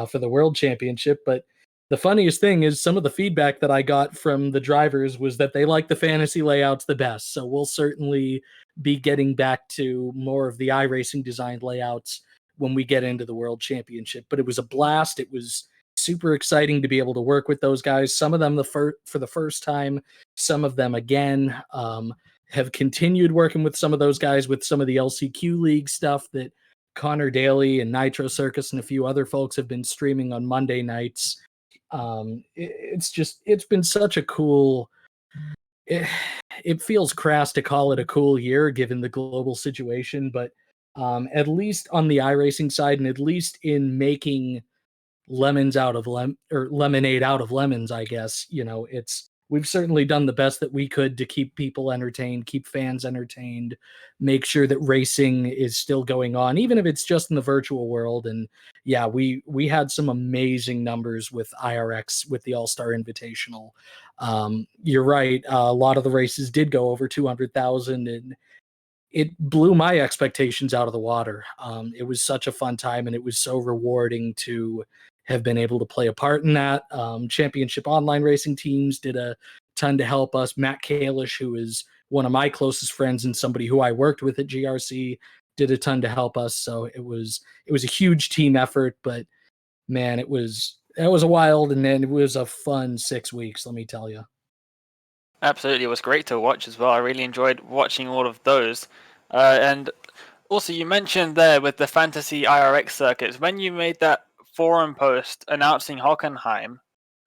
E: for the World Championship. But the funniest thing is some of the feedback that I got from the drivers was that they like the fantasy layouts the best. So we'll certainly be getting back to more of the iRacing designed layouts when we get into the World Championship. But it was a blast. It was super exciting to be able to work with those guys. Some of them for the first time, some of them again, have continued working with some of those guys with some of the LCQ League stuff that Connor Daly and Nitro Circus and a few other folks have been streaming on Monday nights. It's been such a cool, it feels crass to call it a cool year given the global situation, but at least on the iRacing side, and at least in making lemonade out of lemons, I guess, we've certainly done the best that we could to keep people entertained, keep fans entertained, make sure that racing is still going on, even if it's just in the virtual world. And yeah, we had some amazing numbers with IRX with the All-Star Invitational. You're right. A lot of the races did go over 200,000, and it blew my expectations out of the water. It was such a fun time, and it was so rewarding to have been able to play a part in that. Championship Online Racing Teams did a ton to help us. Matt Kalish, who is one of my closest friends and somebody who I worked with at GRC, did a ton to help us. So it was a huge team effort, but man, it was a wild, and then it was a fun 6 weeks, let me tell you.
B: Absolutely, it was great to watch as well. I really enjoyed watching all of those. And also, you mentioned there with the fantasy IRX circuits, when you made that forum post announcing Hockenheim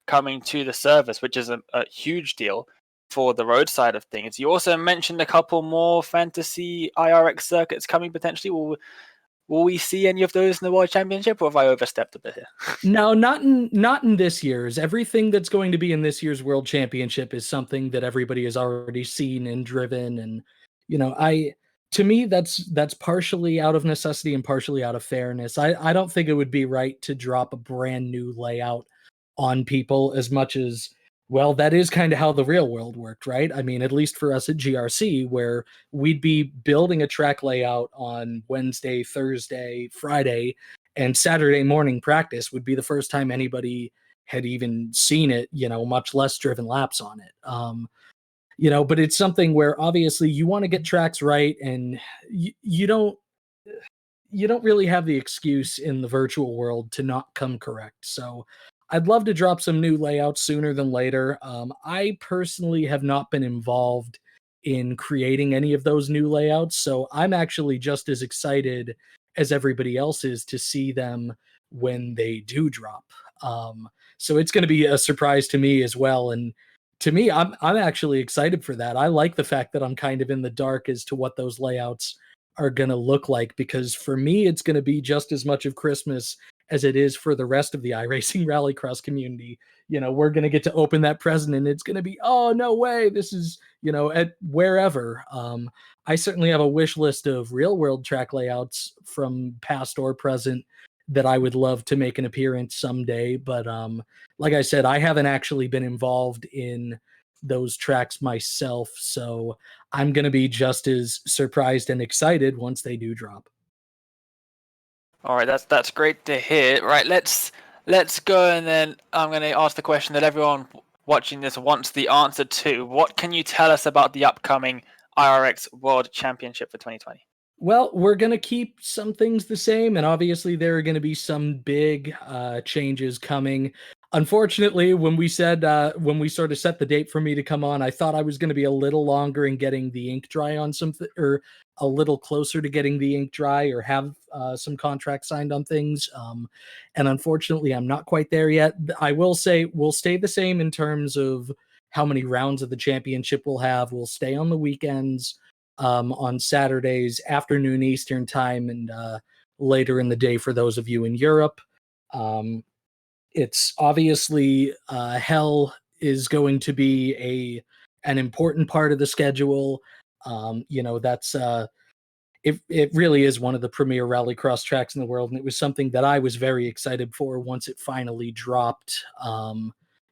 B: coming to the service, which is a huge deal for the road side of things. You also mentioned a couple more fantasy IRX circuits coming potentially. Will we see any of those in the World Championship, or have I overstepped a bit here?
E: No, not in this year's. Everything that's going to be in this year's World Championship is something that everybody has already seen and driven. And to me, that's partially out of necessity and partially out of fairness. I don't think it would be right to drop a brand new layout on people as much as, well, that is kind of how the real world worked, right? I mean, at least for us at GRC, where we'd be building a track layout on Wednesday, Thursday, Friday, and Saturday morning practice would be the first time anybody had even seen it, much less driven laps on it. But it's something where obviously you want to get tracks right, and you don't really have the excuse in the virtual world to not come correct. So I'd love to drop some new layouts sooner than later. I personally have not been involved in creating any of those new layouts, so I'm actually just as excited as everybody else is to see them when they do drop. So it's going to be a surprise to me as well. And to me, I'm actually excited for that. I like the fact that I'm kind of in the dark as to what those layouts are going to look like, because for me, it's going to be just as much of Christmas as it is for the rest of the iRacing Rallycross community. We're going to get to open that present, and it's going to be, oh, no way, this is, at wherever. I certainly have a wish list of real world track layouts from past or present that I would love to make an appearance someday. But like I said, I haven't actually been involved in those tracks myself, so I'm going to be just as surprised and excited once they do drop.
B: All right, that's great to hear. Right, let's go, and then I'm going to ask the question that everyone watching this wants the answer to. What can you tell us about the upcoming iRacing World Championship for 2020?
E: Well, we're going to keep some things the same, and obviously there are going to be some big changes coming. Unfortunately, when we sort of set the date for me to come on, I thought I was going to be a little longer in getting the ink dry on something, or a little closer to getting the ink dry, or have some contracts signed on things. And unfortunately, I'm not quite there yet. I will say we'll stay the same in terms of how many rounds of the championship we'll have. We'll stay on the weekends, on Saturdays, afternoon Eastern time, and later in the day for those of you in Europe. It's obviously Hell is going to be an important part of the schedule. That's it really is one of the premier rallycross tracks in the world, and it was something that I was very excited for once it finally dropped.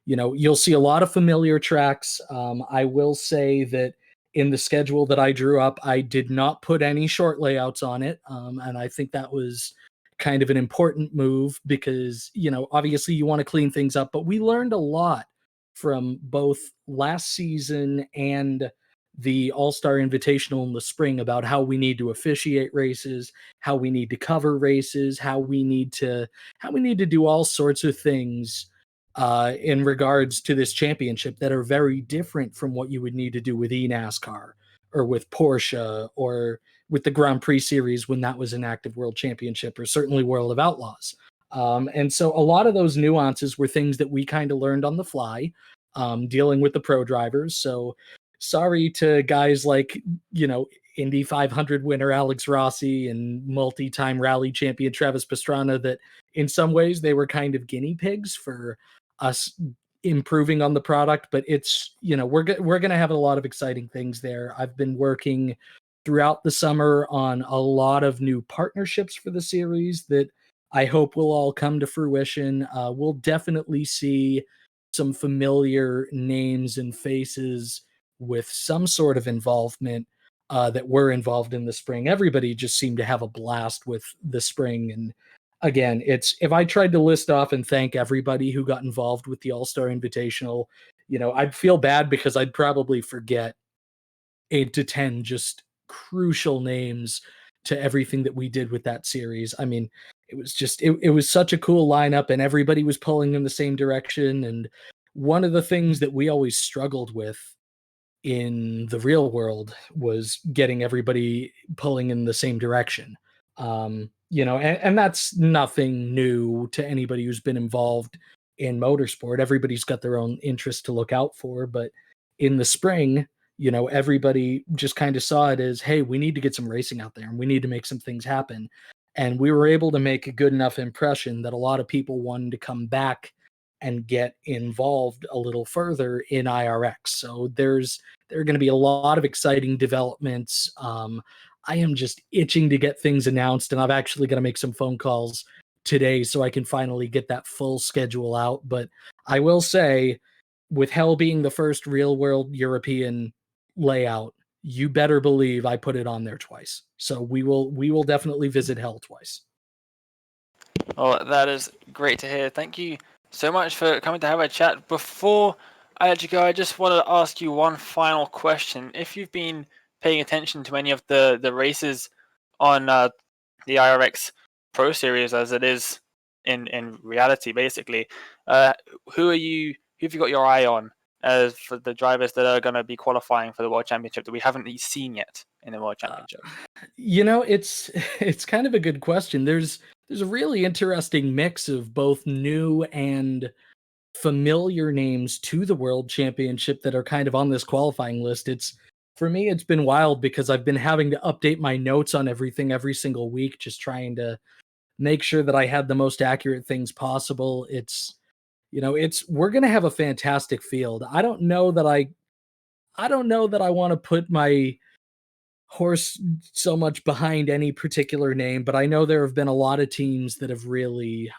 E: You'll see a lot of familiar tracks. I will say that in the schedule that I drew up, I did not put any short layouts on it, and I think that was kind of an important move because, obviously you want to clean things up, but we learned a lot from both last season and the All-Star Invitational in the spring about how we need to officiate races, how we need to cover races, how we need to do all sorts of things in regards to this championship that are very different from what you would need to do with eNASCAR or with Porsche or with the Grand Prix series when that was an active world championship, or certainly World of Outlaws. And so a lot of those nuances were things that we kind of learned on the fly, dealing with the pro drivers. So sorry to guys like, Indy 500 winner Alex Rossi and multi-time rally champion Travis Pastrana, that in some ways they were kind of guinea pigs for us improving on the product. But it's, we're going to have a lot of exciting things there. I've been working throughout the summer on a lot of new partnerships for the series that I hope will all come to fruition. We'll definitely see some familiar names and faces with some sort of involvement that were involved in the spring. Everybody just seemed to have a blast with the spring. And again, if I tried to list off and thank everybody who got involved with the All-Star Invitational, I'd feel bad because I'd probably forget 8 to 10 just crucial names to everything that we did with that series. I mean, it was just it was such a cool lineup, and everybody was pulling in the same direction. And one of the things that we always struggled with in the real world was getting everybody pulling in the same direction. And that's nothing new to anybody who's been involved in motorsport. Everybody's got their own interest to look out for, but in the spring, everybody just kind of saw it as, hey, we need to get some racing out there and we need to make some things happen. And we were able to make a good enough impression that a lot of people wanted to come back and get involved a little further in IRX. So there are going to be a lot of exciting developments. I am just itching to get things announced, and I've actually got to make some phone calls today so I can finally get that full schedule out. But I will say, with Hell being the first real world European layout, you better believe I put it on there twice. So we will definitely visit Hell twice.
B: Well, that is great to hear. Thank you so much for coming to have a chat. Before I let you go, I just wanted to ask you one final question. If you've been paying attention to any of the races on the iRacing Pro Series, as it is in reality, basically, who have you got your eye on as for the drivers that are going to be qualifying for the World Championship that we haven't seen yet in the World Championship?
E: It's kind of a good question. There's a really interesting mix of both new and familiar names to the World Championship that are kind of on this qualifying list. For me, it's been wild because I've been having to update my notes on everything every single week, just trying to make sure that I had the most accurate things possible. We're going to have a fantastic field. I don't know that I want to put my horse so much behind any particular name, but I know there have been a lot of teams that have really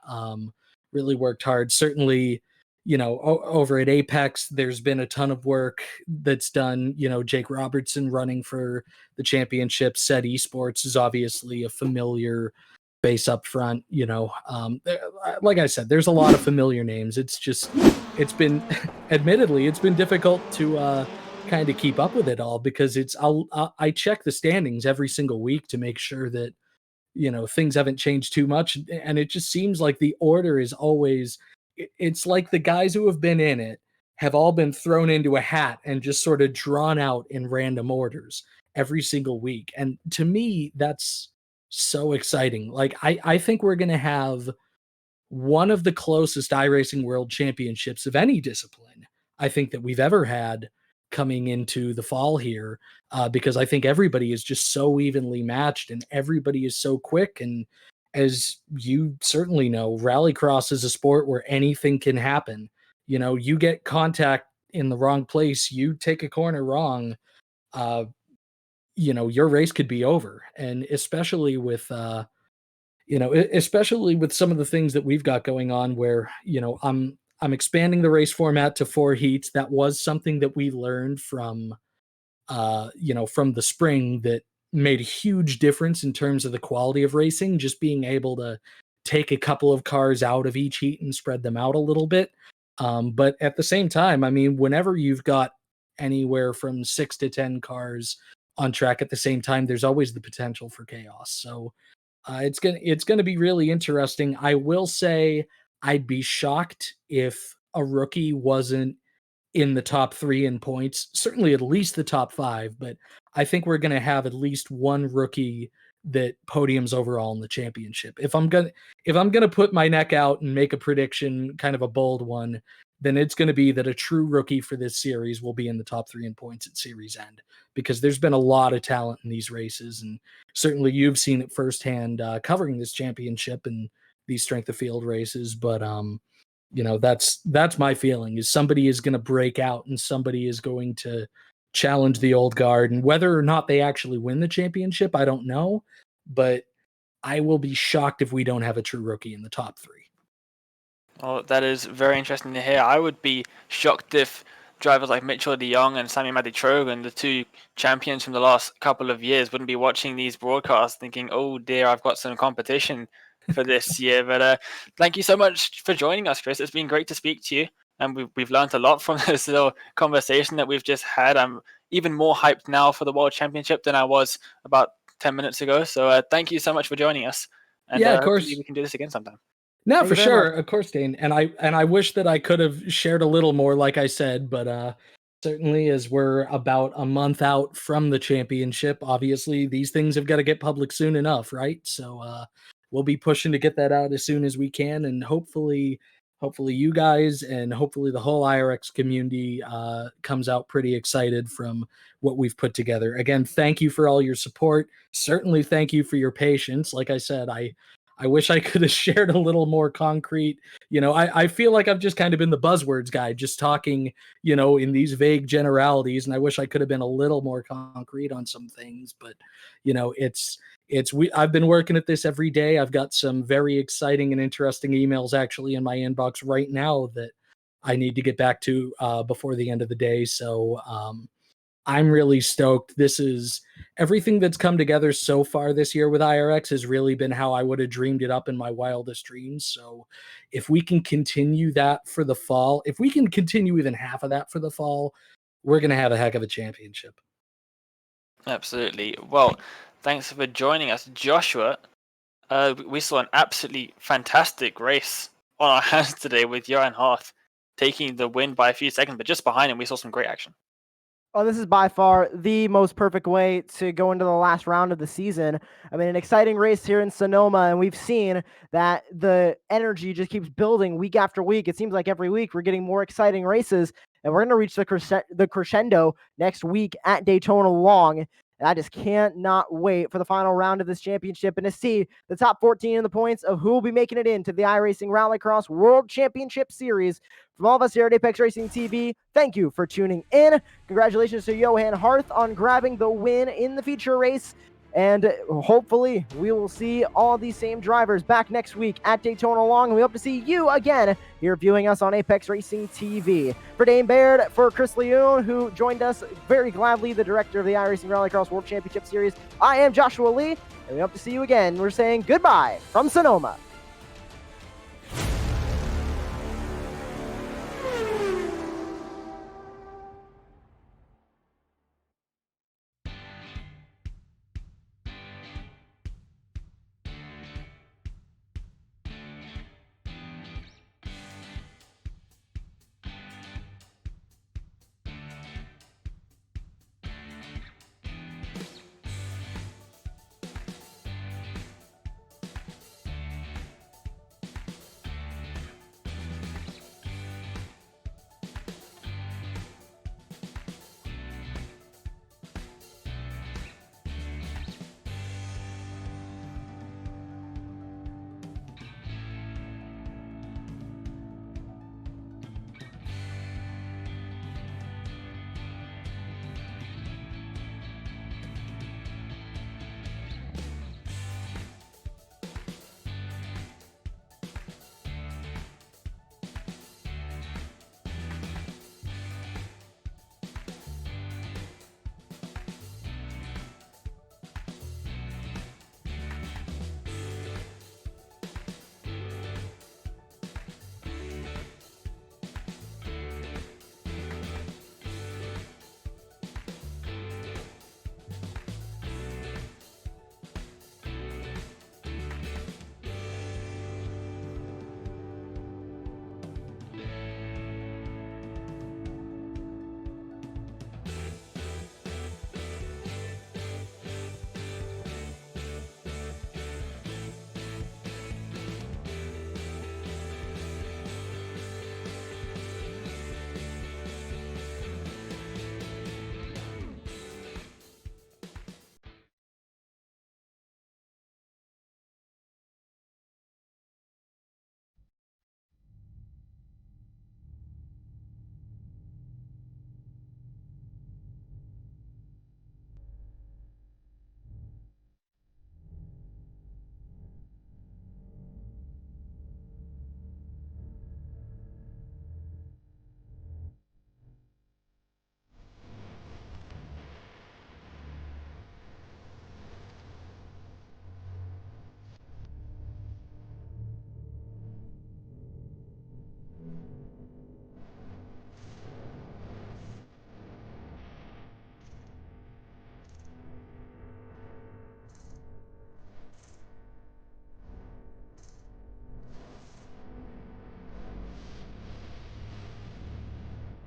E: worked hard. Certainly, over at Apex, there's been a ton of work that's done. Jake Robertson running for the championship. Set Esports is obviously a familiar face up front. Like I said, there's a lot of familiar names. It's been admittedly, it's been difficult to kind of keep up with it all because I check the standings every single week to make sure that things haven't changed too much, and it just seems like the order is always, it's like the guys who have been in it have all been thrown into a hat and just sort of drawn out in random orders every single week. And to me, that's so exciting. Like I think we're going to have one of the closest iRacing World Championships of any discipline I think that we've ever had coming into the fall here, because I think everybody is just so evenly matched and everybody is so quick. And as you certainly know, Rallycross is a sport where anything can happen. You get contact in the wrong place, you take a corner wrong, your race could be over. And especially with especially with some of the things that we've got going on where, I'm expanding the race format to 4 heats. That was something that we learned from the spring that made a huge difference in terms of the quality of racing, just being able to take a couple of cars out of each heat and spread them out a little bit. But at the same time, I mean, whenever you've got anywhere from 6 to 10 cars on track at the same time, there's always the potential for chaos. So it's gonna be really interesting. I will say I'd be shocked if a rookie wasn't in the top 3 in points, certainly at least the top 5, but I think we're going to have at least one rookie that podiums overall in the championship. If I'm going to put my neck out and make a prediction, kind of a bold one, then it's going to be that a true rookie for this series will be in the top 3 in points at series end, because there's been a lot of talent in these races, and certainly you've seen it firsthand covering this championship and these strength of field races. But that's my feeling, is somebody is going to break out and somebody is going to challenge the old guard. And whether or not they actually win the championship, I don't know, but I will be shocked if we don't have a true rookie in the top 3.
B: Well, that is very interesting to hear. I would be shocked if drivers like Mitchell DeYoung and Sammy Maditrogan, the 2 champions from the last couple of years, wouldn't be watching these broadcasts thinking, oh dear, I've got some competition for this year. But thank you so much for joining us, Chris. It's been great to speak to you, and we've learned a lot from this little conversation that we've just had. I'm even more hyped now for the World Championship than I was about 10 minutes ago. So thank you so much for joining us. And
E: Yeah, of course.
B: hopefully we can do this again sometime.
E: No,
A: Thank
E: for
A: you very
E: sure, of course, Dane. And I wish that I could have shared a little more, like I said, but certainly as we're about a month out from the championship, obviously these things have got to get public soon enough, right? So we'll be pushing to get that out as soon as we can, and hopefully you guys and hopefully the whole IRX community comes out pretty excited from what we've put together. Again, thank you for all your support. Certainly thank you for your patience. Like I said, I wish I could have shared a little more concrete. I feel like I've just kind of been the buzzwords guy, just talking, in these vague generalities. And I wish I could have been a little more concrete on some things. But, I've been working at this every day. I've got some very exciting and interesting emails actually in my inbox right now that I need to get back to before the end of the day. So I'm really stoked. This is everything that's come together so far this year with IRX has really been how I would have dreamed it up in my wildest dreams. So if we can continue that for the fall, if we can continue even half of that for the fall, we're going to have a heck of a championship.
B: Absolutely. Well, thanks for joining us, Joshua. We saw an absolutely fantastic race on our hands today with Johan Harth taking the win by a few seconds, but just behind him, we saw some great action.
A: Oh, this is by far the most perfect way to go into the last round of the season. I mean, an exciting race here in Sonoma, and we've seen that the energy just keeps building week after week. It seems like every week we're getting more exciting races, and we're going to reach the crescendo next week at Daytona Long. And I just can't not wait for the final round of this championship and to see the top 14 in the points of who will be making it into the iRacing Rallycross World Championship Series. From all of us here at Apex Racing TV, thank you for tuning in. Congratulations to Johan Harth on grabbing the win in the feature race. And hopefully we will see all these same drivers back next week at Daytona Long. And we hope to see you again here viewing us on Apex Racing TV. For Dane Baird, for Chris Leone, who joined us very gladly, the director of the iRacing Rallycross World Championship Series, I am Joshua Lee, and we hope to see you again. We're saying goodbye from Sonoma.